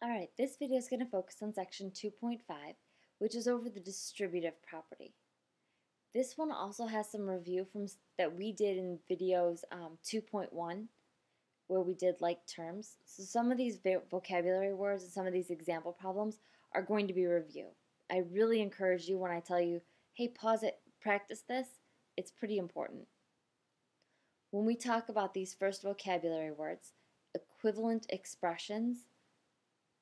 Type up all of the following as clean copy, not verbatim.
Alright, this video is going to focus on section 2.5, which is over the distributive property. This one also has some review that we did in videos 2.1, where we did like terms. So some of these vocabulary words and some of these example problems are going to be review. I really encourage you when I tell you, hey, pause it, practice this. It's pretty important. When we talk about these first vocabulary words, equivalent expressions,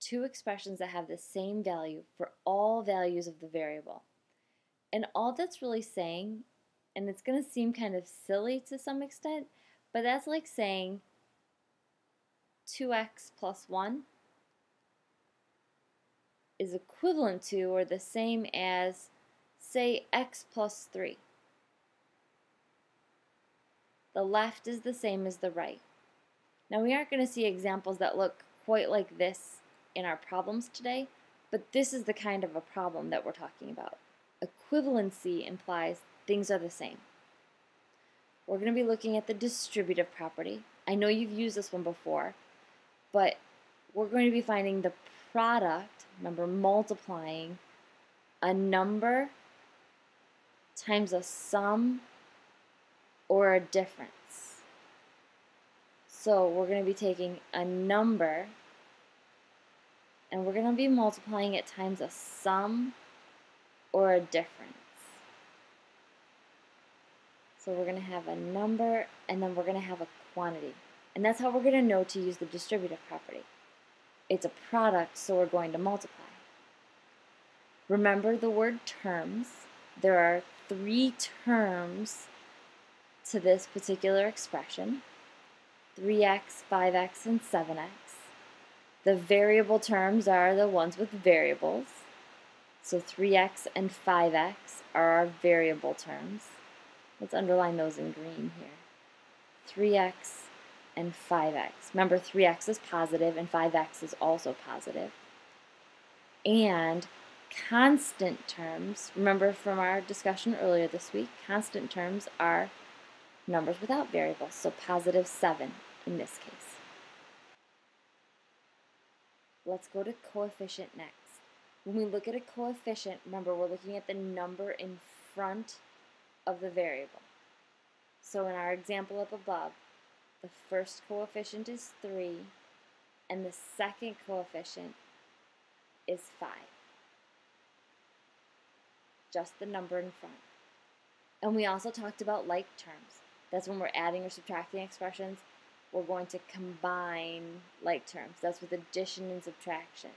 two expressions that have the same value for all values of the variable. And all that's really saying, and it's going to seem kind of silly to some extent, but that's like saying 2x plus 1 is equivalent to or the same as, say, x plus 3. The left is the same as the right. Now we aren't going to see examples that look quite like this in our problems today, but this is the kind of a problem that we're talking about. Equivalency implies things are the same. We're going to be looking at the distributive property. I know you've used this one before, but we're going to be finding the product, remember multiplying a number times a sum or a difference. So we're going to be taking a number and we're going to be multiplying it times a sum or a difference. So we're going to have a number and then we're going to have a quantity. And that's how we're going to know to use the distributive property. It's a product, so we're going to multiply. Remember the word terms. There are 3 terms to this particular expression: 3x, 5x, and 7x. The variable terms are the ones with variables. So 3x and 5x are our variable terms. Let's underline those in green here. 3x and 5x. Remember, 3x is positive and 5x is also positive. And constant terms, remember from our discussion earlier this week, constant terms are numbers without variables, so positive 7 in this case. Let's go to coefficient next. When we look at a coefficient, remember we're looking at the number in front of the variable. So in our example up above, the first coefficient is 3 and the second coefficient is 5. Just the number in front. And we also talked about like terms. That's when we're adding or subtracting expressions. We're going to combine like terms. That's with addition and subtraction,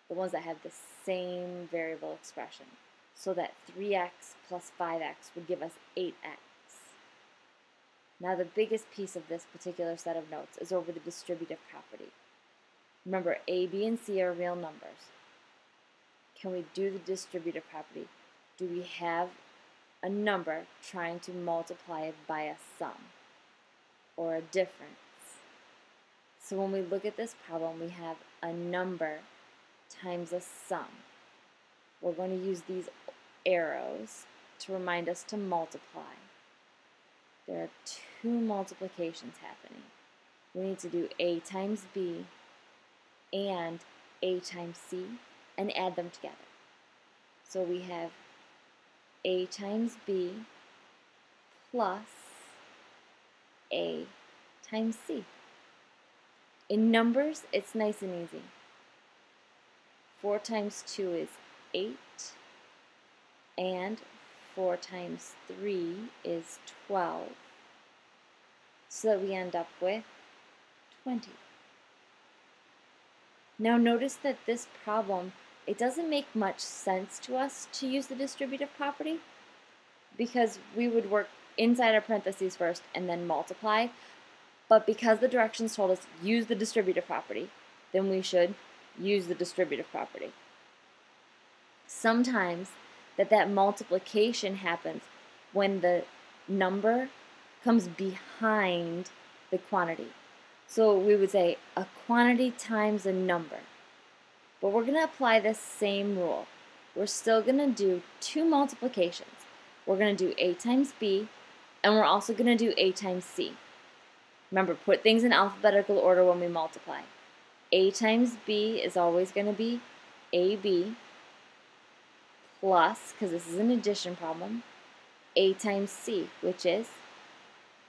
the ones that have the same variable expression. So that 3x plus 5x would give us 8x. Now the biggest piece of this particular set of notes is over the distributive property. Remember, a, b, and c are real numbers. Can we do the distributive property? Do we have a number trying to multiply it by a sum or a difference? So when we look at this problem, we have a number times a sum. We're going to use these arrows to remind us to multiply. There are 2 multiplications happening. We need to do a times b and a times c and add them together. So we have a times b plus a times c. In numbers, it's nice and easy. 4 times 2 is 8, and 4 times 3 is 12, so that we end up with 20. Now notice that this problem, it doesn't make much sense to us to use the distributive property, because we would work inside our parentheses first and then multiply. But because the directions told us use the distributive property, then we should use the distributive property. Sometimes that multiplication happens when the number comes behind the quantity. So we would say a quantity times a number. But we're going to apply this same rule. We're still going to do 2 multiplications. We're going to do a times b, and we're also going to do a times c. Remember, put things in alphabetical order when we multiply. A times B is always going to be AB plus, because this is an addition problem, A times C, which is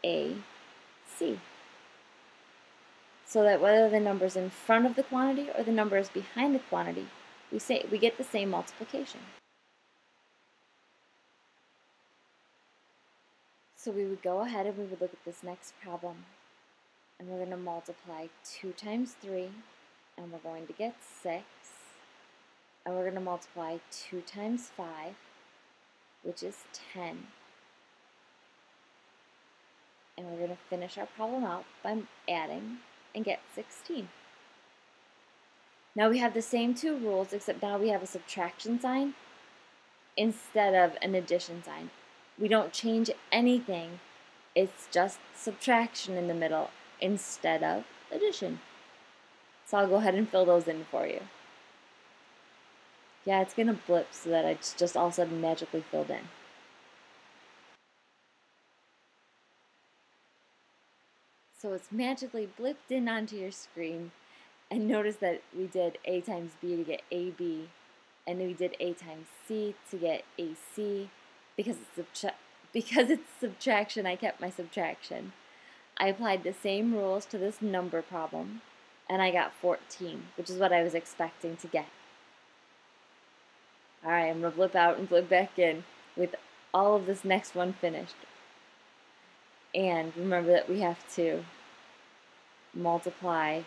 AC. So that whether the number is in front of the quantity or the number is behind the quantity, we get the same multiplication. So we would go ahead and we would look at this next problem. And we're going to multiply 2 times 3, and we're going to get 6. And we're going to multiply 2 times 5, which is 10. And we're going to finish our problem out by adding and get 16. Now we have the same two rules, except now we have a subtraction sign instead of an addition sign. We don't change anything. It's just subtraction in the middle instead of addition. So I'll go ahead and fill those in for you. Yeah, it's going to blip so that it's just all of a sudden magically filled in. So it's magically blipped in onto your screen. And notice that we did A times B to get AB, and we did A times C to get AC. Because it's subtraction, I kept my subtraction. I applied the same rules to this number problem, and I got 14, which is what I was expecting to get. Alright, I'm going to blip out and blip back in with all of this next one finished. And remember that we have to multiply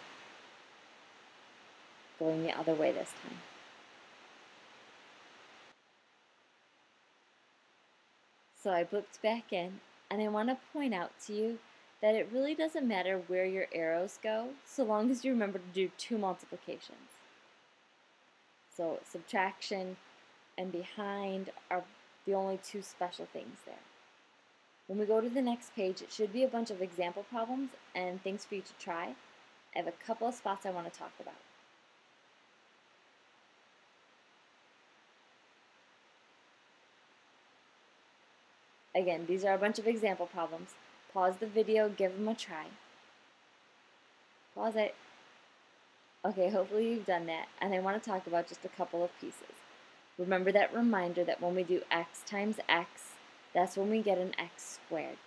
going the other way this time. So I blipped back in, and I want to point out to you that it really doesn't matter where your arrows go, so long as you remember to do 2 multiplications. So subtraction and behind are the only 2 special things there. When we go to the next page, it should be a bunch of example problems and things for you to try. I have a couple of spots I want to talk about. Again, these are a bunch of example problems. Pause the video, give them a try. Pause it. Okay, hopefully you've done that, and I want to talk about just a couple of pieces. Remember that reminder that when we do x times x, that's when we get an x squared.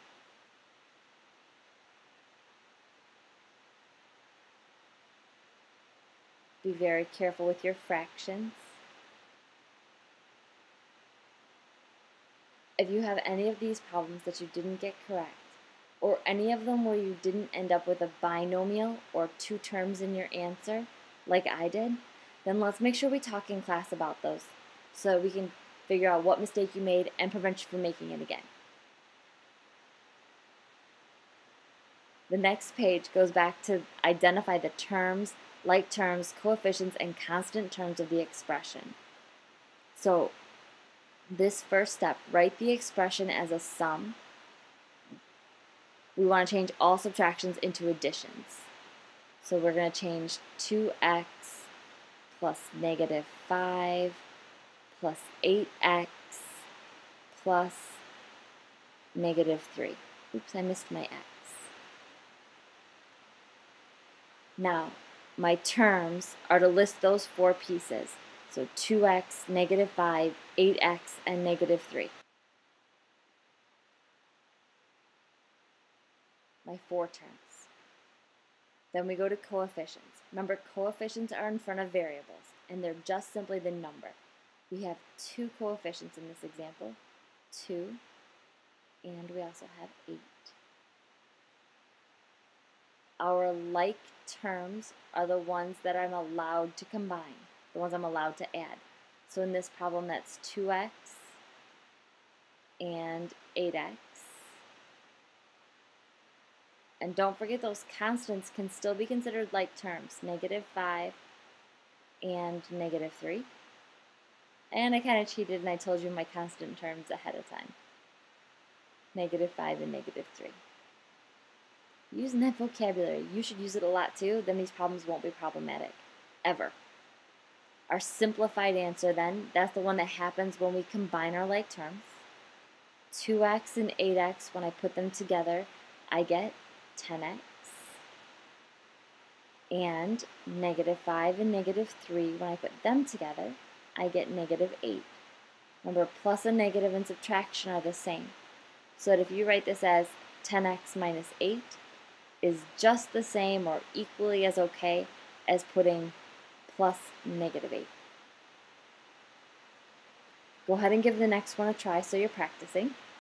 Be very careful with your fractions. If you have any of these problems that you didn't get correct, or any of them where you didn't end up with a binomial or 2 terms in your answer, like I did, then let's make sure we talk in class about those so we can figure out what mistake you made and prevent you from making it again. The next page goes back to identify the terms, like terms, coefficients, and constant terms of the expression. So this first step, write the expression as a sum. We want to change all subtractions into additions. So we're going to change 2x plus negative 5 plus 8x plus negative 3. Oops, I missed my x. Now, my terms are to list those 4 pieces. So 2x, negative 5, 8x, and negative 3. My 4 terms. Then we go to coefficients. Remember, coefficients are in front of variables, and they're just simply the number. We have 2 coefficients in this example, 2, and we also have 8. Our like terms are the ones that I'm allowed to combine, the ones I'm allowed to add. So in this problem, that's 2x and 8x. And don't forget those constants can still be considered like terms, negative 5 and negative 3. And I kind of cheated and I told you my constant terms ahead of time. Negative 5 and negative 3. Using that vocabulary, you should use it a lot too, then these problems won't be problematic, ever. Our simplified answer then, that's the one that happens when we combine our like terms. 2x and 8x, when I put them together, I get 10x. And negative 5 and negative 3, when I put them together, I get negative 8. Remember, plus and negative in subtraction are the same. So that if you write this as 10x minus 8 is just the same or equally as okay as putting plus negative 8. Go ahead and give the next one a try so you're practicing.